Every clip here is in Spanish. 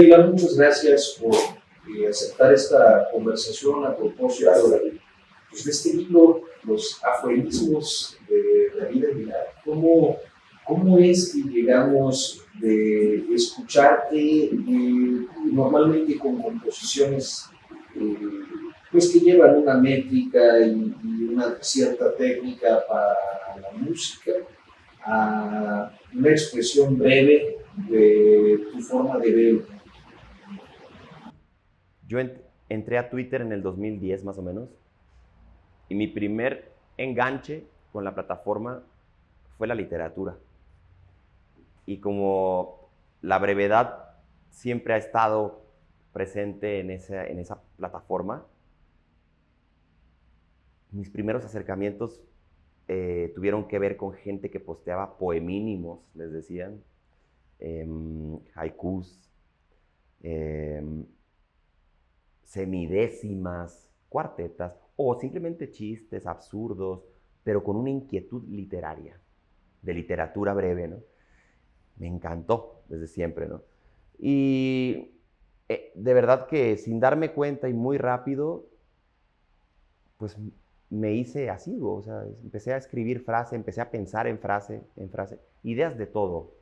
Iván, muchas gracias por aceptar esta conversación a propósito de este libro, Los aforismos de David Aguilar. ¿Cómo es que llegamos de escucharte normalmente con composiciones pues que llevan una métrica y una cierta técnica para la música, a una expresión breve de tu forma de ver? Yo entré a Twitter en el 2010 más o menos y mi primer enganche con la plataforma fue la literatura. Y como la brevedad siempre ha estado presente en esa plataforma, mis primeros acercamientos tuvieron que ver con gente que posteaba poemínimos, les decían, haikus, semidécimas, cuartetas, o simplemente chistes absurdos, pero con una inquietud literaria, de literatura breve, ¿no? Me encantó desde siempre, ¿no? Y de verdad que sin darme cuenta y muy rápido, pues me hice asiduo, o sea, empecé a escribir frase, empecé a pensar en frase, ideas de todo,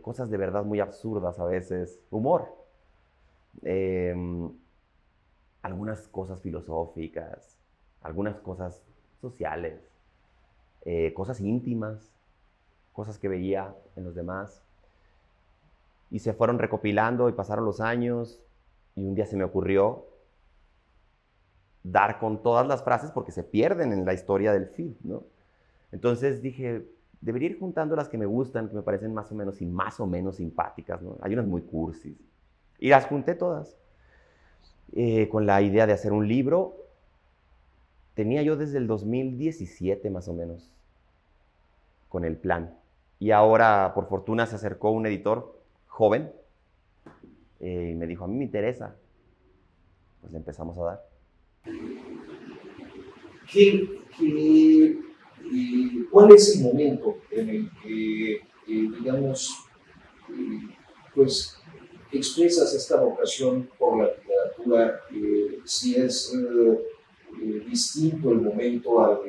cosas de verdad muy absurdas a veces, humor, eh, algunas cosas filosóficas, algunas cosas sociales, cosas íntimas, cosas que veía en los demás. Y se fueron recopilando y pasaron los años y un día se me ocurrió dar con todas las frases porque se pierden en la historia del feed, ¿no? Entonces dije, debería ir juntando las que me gustan, que me parecen más o menos simpáticas, ¿no? Hay unas muy cursis. Y las junté todas con la idea de hacer un libro. Tenía yo desde el 2017 más o menos con el plan. Y ahora, por fortuna, se acercó un editor joven y me dijo, a mí me interesa. Pues le empezamos a dar. ¿Cuál es el momento en el que, digamos, pues expresas esta vocación por la literatura? Si es distinto el momento al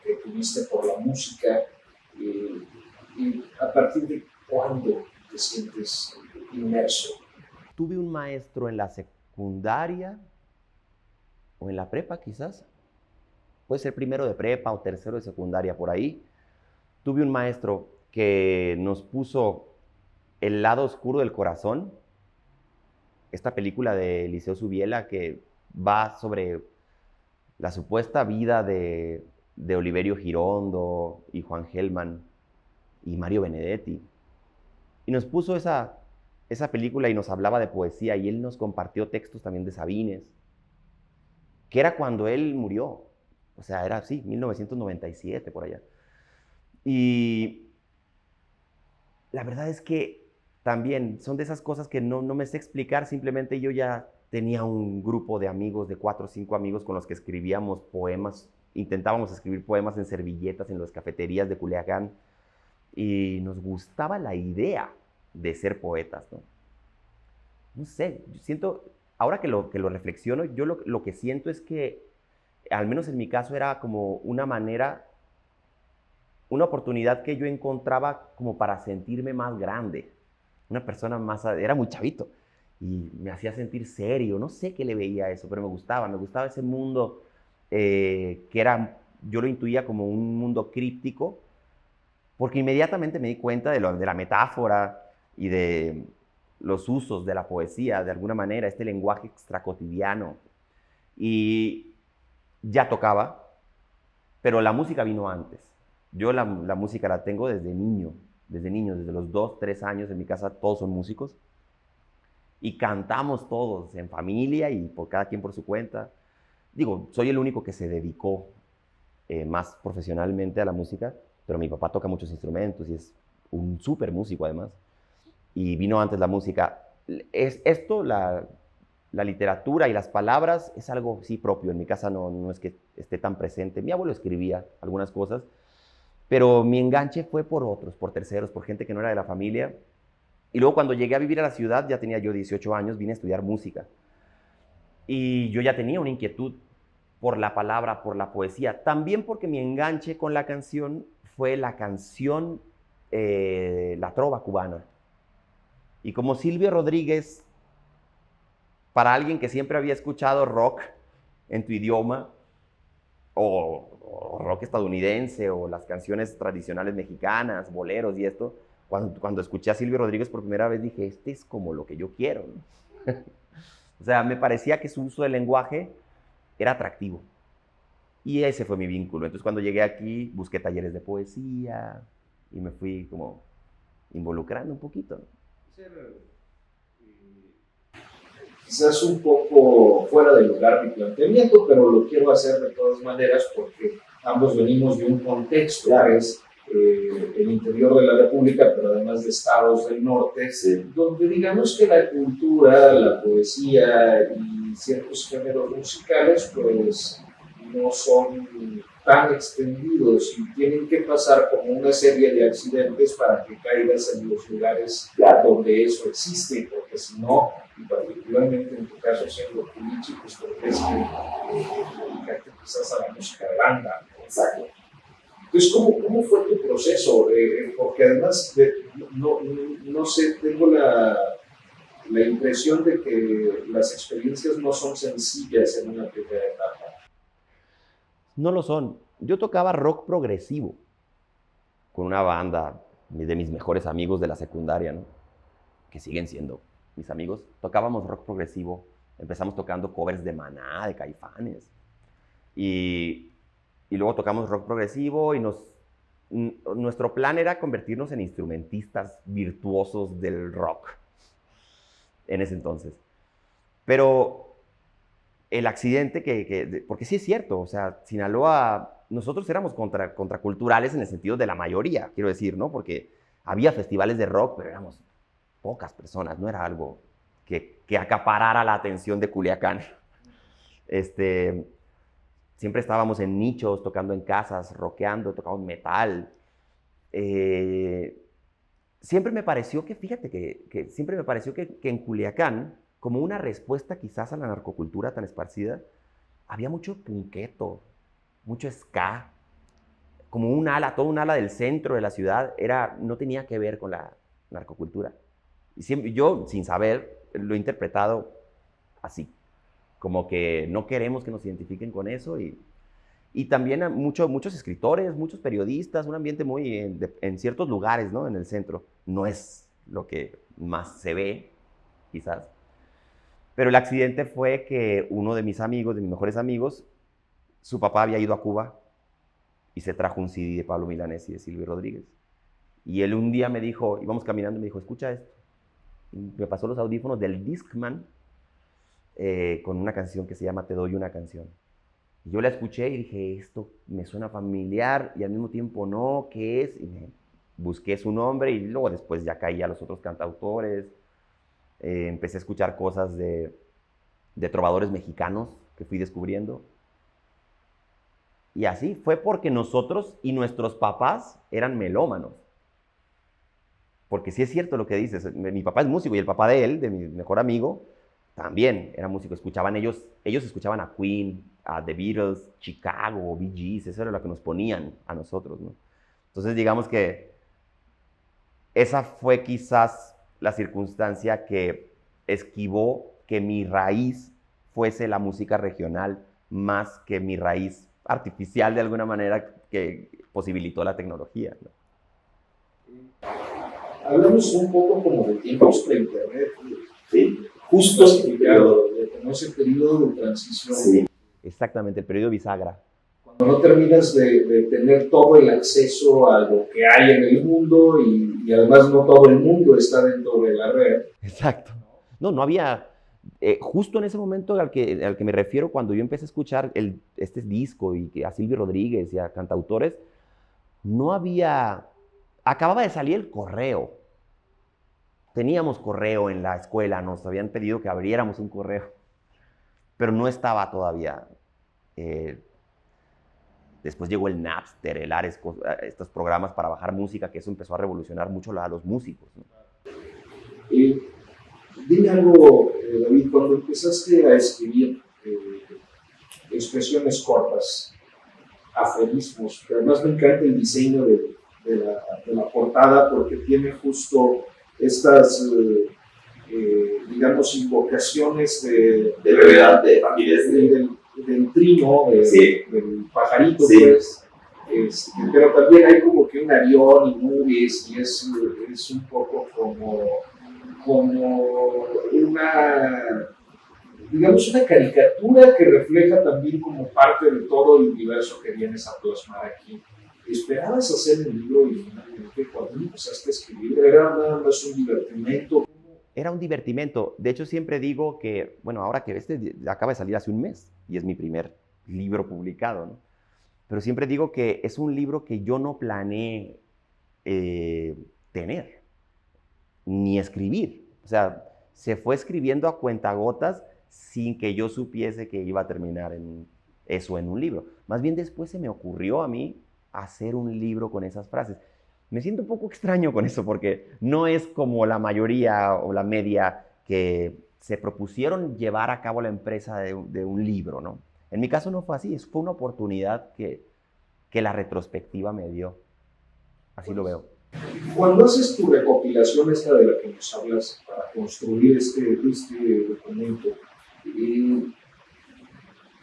que tuviste por la música, ¿a partir de cuándo te sientes inmerso? Tuve un maestro en la secundaria o en la prepa quizás, puede ser primero de prepa o tercero de secundaria por ahí. Tuve un maestro que nos puso El lado oscuro del corazón, esta película de Eliseo Subiela que va sobre la supuesta vida de Oliverio Girondo y Juan Gelman y Mario Benedetti. Y nos puso esa película y nos hablaba de poesía y él nos compartió textos también de Sabines, que era cuando él murió. O sea, era así, 1997 por allá. Y la verdad es que también son de esas cosas que no me sé explicar, simplemente yo ya tenía un grupo de amigos, de 4 o 5 amigos con los que escribíamos poemas, intentábamos escribir poemas en servilletas en las cafeterías de Culiacán y nos gustaba la idea de ser poetas, ¿no? No sé, yo siento, ahora que lo reflexiono, yo lo que siento es que, al menos en mi caso, era como una manera, una oportunidad que yo encontraba como para sentirme más grande, una persona más, era muy chavito y me hacía sentir serio, no sé qué le veía a eso, pero me gustaba ese mundo que era, yo lo intuía como un mundo críptico, porque inmediatamente me di cuenta de la metáfora y de los usos de la poesía, de alguna manera, este lenguaje extracotidiano. Y ya tocaba, pero la música vino antes. Yo la música la tengo desde niño, desde los 2, 3 años. En mi casa todos son músicos y cantamos todos en familia y por cada quien por su cuenta. Digo, soy el único que se dedicó más profesionalmente a la música, pero mi papá toca muchos instrumentos y es un súper músico además. Y vino antes la música. La literatura y las palabras es algo sí propio. En mi casa no es que esté tan presente. Mi abuelo escribía algunas cosas, pero mi enganche fue por otros, por terceros, por gente que no era de la familia. Y luego cuando llegué a vivir a la ciudad, ya tenía yo 18 años, vine a estudiar música. Y yo ya tenía una inquietud por la palabra, por la poesía. También porque mi enganche con la canción fue la canción, la trova cubana. Y como Silvio Rodríguez, para alguien que siempre había escuchado rock en tu idioma, o rock estadounidense, o las canciones tradicionales mexicanas, boleros y esto, cuando escuché a Silvio Rodríguez por primera vez dije, este es como lo que yo quiero, ¿no? O sea, me parecía que su uso del lenguaje era atractivo. Y ese fue mi vínculo. Entonces, cuando llegué aquí, busqué talleres de poesía y me fui como involucrando un poquito, ¿no? Quizás un poco fuera de lugar mi planteamiento, pero lo quiero hacer de todas maneras porque ambos venimos de un contexto, que es el interior de la República, pero además de estados del norte, donde digamos que la cultura, la poesía y ciertos géneros musicales pues no son tan extendidos y tienen que pasar como una serie de accidentes para que caigas en los lugares donde eso existe, porque si no, y particularmente en tu caso siendo culichi, pues tendrías que dedicarte quizás a la música de banda. Exacto. Entonces, ¿cómo fue tu proceso? Porque además, no sé, tengo la impresión de que las experiencias no son sencillas en una primera etapa. No lo son. Yo tocaba rock progresivo con una banda de mis mejores amigos de la secundaria, ¿no? Que siguen siendo mis amigos. Tocábamos rock progresivo. Empezamos tocando covers de Maná, de Caifanes. Y luego tocamos rock progresivo y nuestro plan era convertirnos en instrumentistas virtuosos del rock en ese entonces. Pero el accidente porque sí es cierto, o sea, Sinaloa, nosotros éramos contraculturales en el sentido de la mayoría, quiero decir, ¿no? Porque había festivales de rock, pero éramos pocas personas, no era algo que acaparara la atención de Culiacán. Siempre estábamos en nichos, tocando en casas, rockeando, tocábamos metal. Siempre me pareció que, fíjate que siempre me pareció que en Culiacán, como una respuesta quizás a la narcocultura tan esparcida, había mucho punqueto, mucho ska, como toda un ala del centro de la ciudad no tenía que ver con la narcocultura. Y siempre, yo, sin saber, lo he interpretado así, como que no queremos que nos identifiquen con eso y también muchos escritores, muchos periodistas, un ambiente muy en ciertos lugares, ¿no? En el centro. No es lo que más se ve, quizás. Pero el accidente fue que uno de mis amigos, de mis mejores amigos, su papá había ido a Cuba y se trajo un CD de Pablo Milanés y de Silvio Rodríguez. Y él un día me dijo, íbamos caminando y me dijo, escucha esto. Y me pasó los audífonos del Discman con una canción que se llama Te doy una canción. Y yo la escuché y dije, esto me suena familiar y al mismo tiempo no, ¿qué es? Y busqué su nombre y luego después ya caí a los otros cantautores. Empecé a escuchar cosas de trovadores mexicanos que fui descubriendo. Y así fue porque nosotros y nuestros papás eran melómanos. Porque sí es cierto lo que dices, mi papá es músico y el papá de él, de mi mejor amigo, también era músico. Ellos escuchaban a Queen, a The Beatles, Chicago, Bee Gees, eso era lo que nos ponían a nosotros, ¿no? Entonces digamos que esa fue quizás la circunstancia que esquivó que mi raíz fuese la música regional más que mi raíz artificial de alguna manera que posibilitó la tecnología, ¿no? Hablamos un poco como de tiempos pre-internet, ¿sí? Justo en ese periodo de transición. Sí, exactamente, el periodo bisagra. Cuando no terminas de tener todo el acceso a lo que hay en el mundo y además no todo el mundo está dentro de la red. Exacto. No había, justo en ese momento al que me refiero cuando yo empecé a escuchar este disco y a Silvio Rodríguez y a cantautores, no había, acababa de salir el correo. Teníamos correo en la escuela, nos habían pedido que abriéramos un correo, pero no estaba todavía. Después llegó el Napster, el Ares, estos programas para bajar música, que eso empezó a revolucionar mucho a los músicos, ¿no? Eh, Dime algo, David, cuando empezaste a escribir expresiones cortas, aforismos, que además me encanta el diseño de la portada porque tiene justo estas, digamos, invocaciones De brevedad, de rapidez. Del trino, Sí. del pajarito, Sí. pues. Pero también hay como que un avión y nubes y es un poco como una, digamos, una caricatura que refleja también como parte de todo el universo que vienes a plasmar aquí. ¿Esperabas hacer un libro originalmente cuando empezaste a escribir? ¿Era nada más un divertimento? Era un divertimento. De hecho, siempre digo que, bueno, ahora que este acaba de salir hace un mes y es mi primer libro publicado, ¿no? Pero siempre digo que es un libro que yo no planeé tener, ni escribir. O sea, se fue escribiendo a cuentagotas sin que yo supiese que iba a terminar en eso en un libro. Más bien después se me ocurrió a mí hacer un libro con esas frases. Me siento un poco extraño con eso porque no es como la mayoría o la media que se propusieron llevar a cabo la empresa de un libro, ¿no? En mi caso no fue así, fue una oportunidad que la retrospectiva me dio. Así lo veo. Cuando haces tu recopilación esta de la que nos hablas para construir este documento,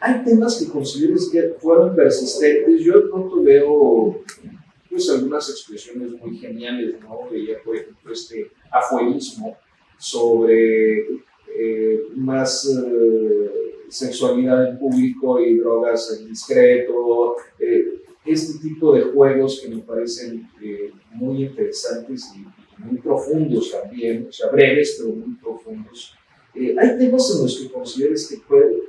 ¿hay temas que consideres que fueron persistentes? Yo de pronto veo pues algunas expresiones muy geniales, ¿no? Veía, por ejemplo, este aforismo sobre más sexualidad en público y drogas en discreto, este tipo de juegos que me parecen muy interesantes y muy profundos también, o sea, breves pero muy profundos. ¿Hay temas en los que consideres que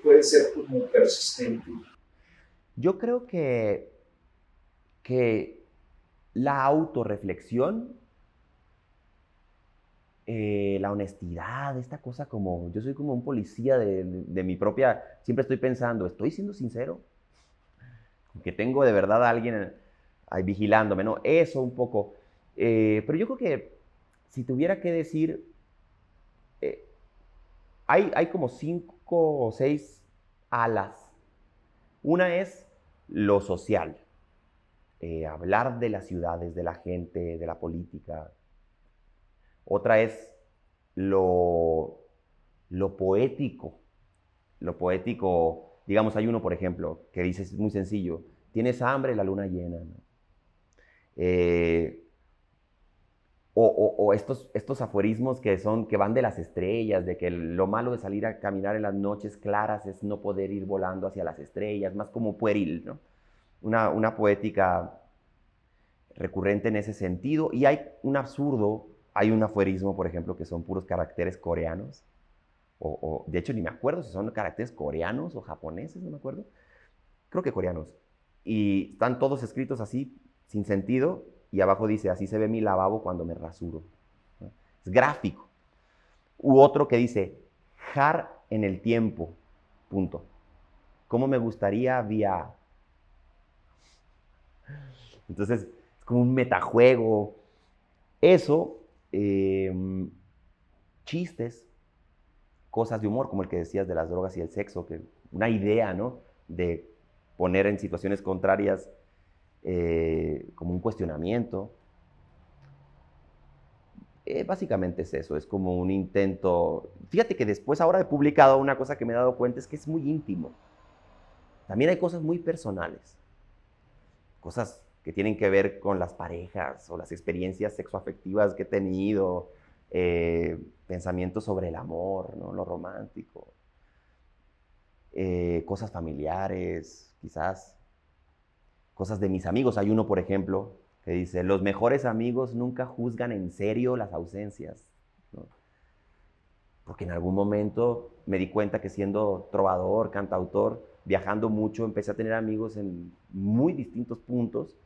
puede ser como persistente? Yo creo que la autorreflexión, la honestidad, esta cosa como, yo soy como un policía de mi propia, siempre estoy pensando, ¿estoy siendo sincero? Que tengo de verdad a alguien ahí vigilándome, ¿no? Eso un poco. Pero yo creo que si tuviera que decir, eh, hay como 5 o 6 alas. Una es lo social, hablar de las ciudades, de la gente, de la política. Otra es lo, lo poético. Lo poético, digamos, hay uno, por ejemplo, que dice, es muy sencillo, tienes hambre, la luna llena, ¿no? Eh, o estos aforismos que van de las estrellas, de que lo malo de salir a caminar en las noches claras es no poder ir volando hacia las estrellas, más como pueril, ¿no? Una poética recurrente en ese sentido. Y hay un absurdo, hay un aforismo, por ejemplo, que son puros caracteres coreanos, de hecho ni me acuerdo si son caracteres coreanos o japoneses, no me acuerdo, creo que coreanos. Y están todos escritos así, sin sentido, y abajo dice, así se ve mi lavabo cuando me rasuro. Es gráfico. U otro que dice, jar en el tiempo, punto. ¿Cómo me gustaría vía? Entonces, es como un metajuego. Eso, chistes, cosas de humor, como el que decías de las drogas y el sexo, que una idea, ¿no? De poner en situaciones contrarias como un cuestionamiento. Básicamente es eso, es como un intento. Fíjate que después ahora he publicado una cosa que me he dado cuenta es que es muy íntimo. También hay cosas muy personales, cosas que tienen que ver con las parejas o las experiencias sexoafectivas que he tenido, pensamientos sobre el amor, ¿no? Lo romántico, cosas familiares, quizás, cosas de mis amigos. Hay uno, por ejemplo, que dice, los mejores amigos nunca juzgan en serio las ausencias, ¿no? Porque en algún momento me di cuenta que siendo trovador, cantautor, viajando mucho, empecé a tener amigos en muy distintos puntos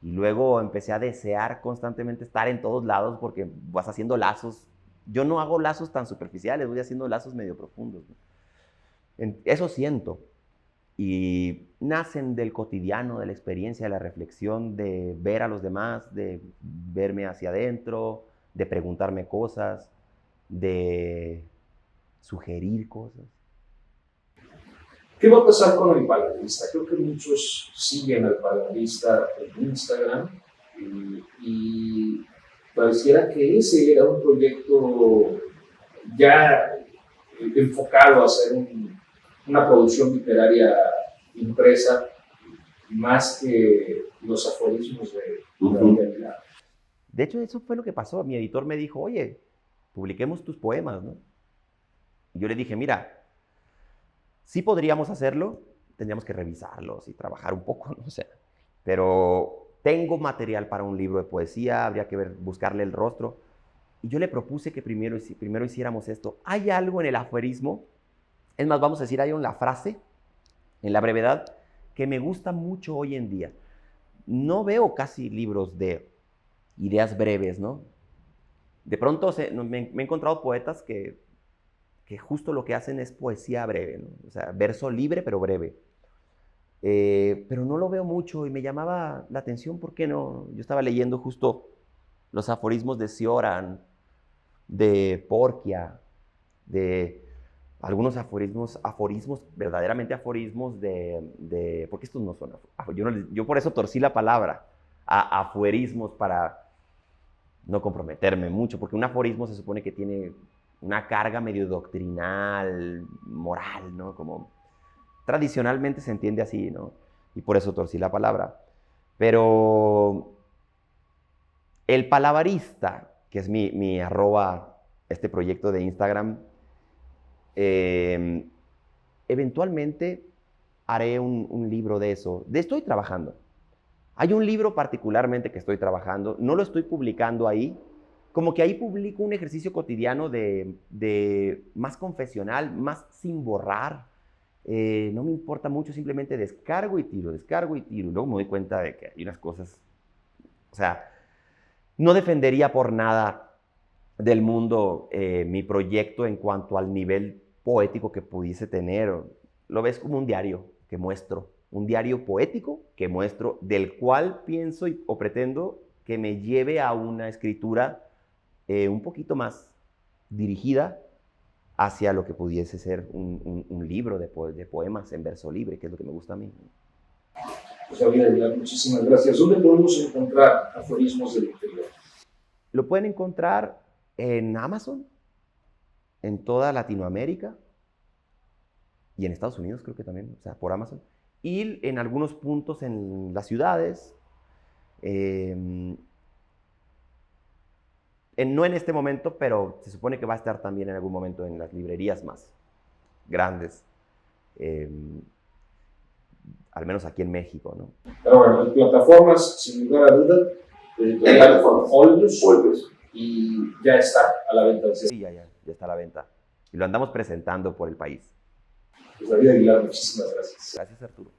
y luego empecé a desear constantemente estar en todos lados porque vas haciendo lazos. Yo no hago lazos tan superficiales, voy haciendo lazos medio profundos, ¿no? Eso siento. Y nacen del cotidiano, de la experiencia, de la reflexión, de ver a los demás, de verme hacia adentro, de preguntarme cosas. de sugerir cosas. ¿Qué va a pasar con el Palanista? Creo que muchos siguen al Palanista en Instagram y pareciera que ese era un proyecto ya enfocado a hacer una producción literaria impresa más que los aforismos de David Aguilar. De hecho, eso fue lo que pasó. Mi editor me dijo, oye, publiquemos tus poemas, ¿no? Y yo le dije, mira, sí podríamos hacerlo, tendríamos que revisarlos y trabajar un poco, ¿no? O sea, pero tengo material para un libro de poesía, habría que buscarle el rostro. Y yo le propuse que primero hiciéramos esto. Hay algo en el aforismo, es más, vamos a decir, hay una frase en la brevedad que me gusta mucho hoy en día. No veo casi libros de ideas breves, ¿no? De pronto me he encontrado poetas que justo lo que hacen es poesía breve, ¿no? O sea, verso libre pero breve. Pero no lo veo mucho y me llamaba la atención, ¿por qué no? Yo estaba leyendo justo los aforismos de Cioran, de Porquia, de algunos aforismos, verdaderamente aforismos porque estos no son, yo por eso torcí la palabra, aforismos para no comprometerme mucho, porque un aforismo se supone que tiene una carga medio doctrinal, moral, ¿no? Como tradicionalmente se entiende así, ¿no? Y por eso torcí la palabra. Pero el palabarista, que es mi arroba, este proyecto de Instagram, eventualmente haré un libro de eso. Estoy trabajando. Hay un libro particularmente que estoy trabajando, no lo estoy publicando ahí, como que ahí publico un ejercicio cotidiano de más confesional, más sin borrar. No me importa mucho, simplemente descargo y tiro. Y luego me doy cuenta de que hay unas cosas, o sea, no defendería por nada del mundo mi proyecto en cuanto al nivel poético que pudiese tener. Lo ves como un diario que muestro, un diario poético que muestro, del cual pienso o pretendo que me lleve a una escritura un poquito más dirigida hacia lo que pudiese ser un libro de poemas en verso libre, que es lo que me gusta a mí. Pues David Aguilar, muchísimas gracias. ¿Dónde podemos encontrar aforismos del interior? Lo pueden encontrar en Amazon, en toda Latinoamérica y en Estados Unidos creo que también, o sea, por Amazon. Y en algunos puntos en las ciudades, no en este momento, pero se supone que va a estar también en algún momento en las librerías más grandes, al menos aquí en México, ¿no? Pero bueno, en plataformas, sin lugar a duda, editorial Olmos, y ya está a la venta. Sí, ya está a la venta. Y lo andamos presentando por el país. Pues David Aguilar, muchísimas gracias. Gracias, Arturo.